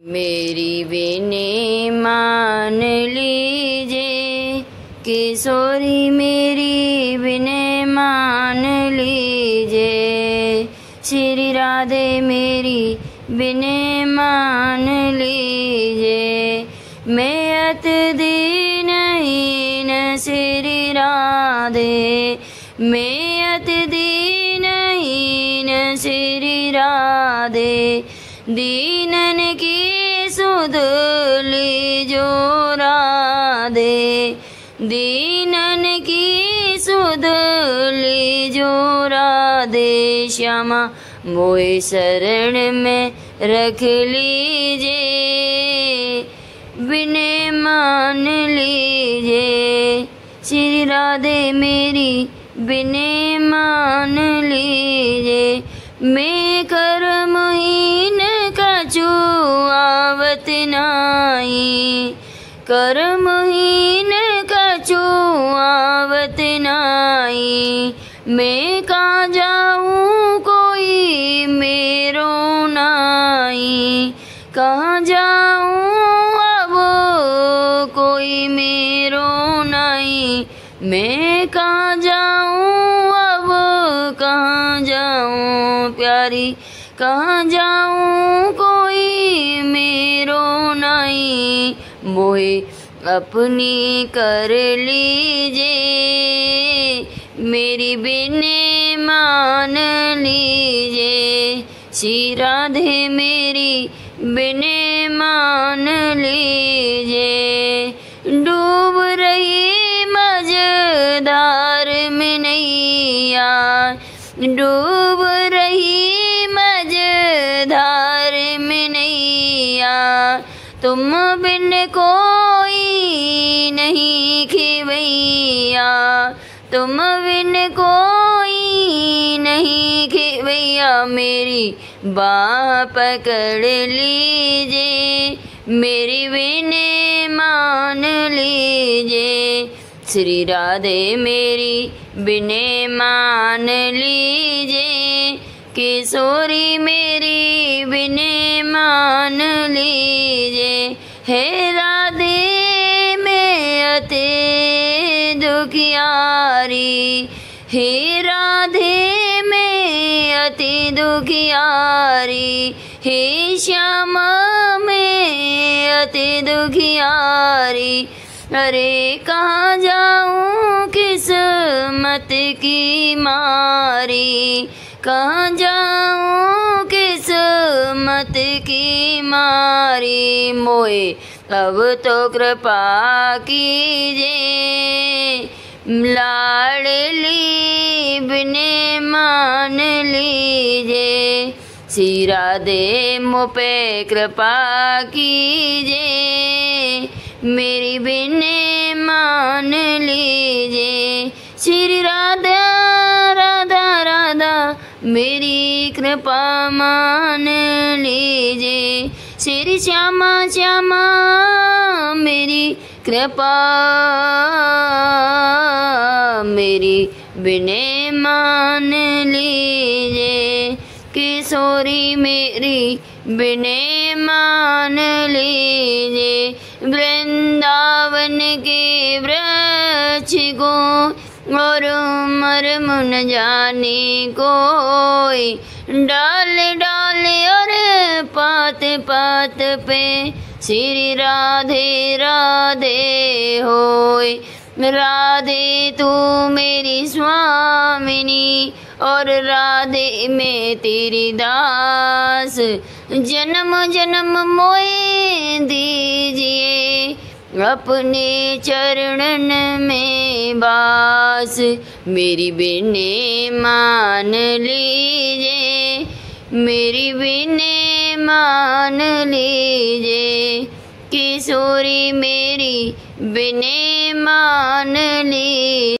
मेरी विनय मान लीजिए, किशोरी मेरी विनय मान लीजिए। श्री राधे मेरी विनय मान लीजिए। मैं अति दीनहीन श्री राधे, मैं अति दीनहीन श्री राधे। दीनन की सुध लीजो राधे, दीनन की सुध लीजो राधे। श्यामा मोहि शरण में रख लीजिए, विनय मान लीजिए। श्री राधे मेरी विनय मान लीजिए। मैं कर्महीन कछु आवत नाई, कर्महीन कछु आवत नाई। मैं कहाँ जाऊँ कोई मेरो नाई, कहाँ जाऊँ अब कोई मेरो नाई। मैं कहाँ जाऊँ अब कहाँ जाऊँ प्यारी, कहाँ जाऊँ कोई मेरो नाई। मोहे अपनी कर लीजिए, मेरी विनय मान लीजिए। श्री राधे मेरी विनय मान लीजिए। डूब रही मझधार में नैया, डूब रही मझधार में नैया। तुम बिन कोई नहीं खेवैया, तुम बिन कोई नहीं खेवैया। मेरी बाह पकड़ लीजिए, मेरी विनय मान लीजिए। श्री राधे मेरी विनय मान लीजिए। किशोरी मेरी विनय मान लीजिए। हे राधे मैं अति दुखियारी, हे राधे मैं अति दुखियारी। हे श्यामा मैं अति दुखियारी। अरे कहाँ जाऊँ किस्मत की मारी, कहाँ जाऊँ किस्मत की मारी। मोए अब तो कृपा कीजिए, लाडली विनय मान लीजिए। श्री राधे मुझ पे कृपा कीजिए, मेरी विनय मान लीजिए। श्री राधा राधा राधा मेरी कृपा मान लीजिए। श्री श्यामा श्यामा मेरी कृपा, मेरी विनय मान लीजिए। किशोरी मेरी विनय मान लीजिए। वृंदावन के वृक्ष को और मर्म न जाने कोई, डाल डाल और पात पात पे श्री राधे राधे होय। राधे तू मेरी स्वामिनी और राधे मैं तेरी दास। जन्म जन्म मोए दीजिए, अपने चरणन में बास। मेरी विनय मान लीजिए, मेरी विनय मान लीजिए। किशोरी मेरी विनय मान लीजिए।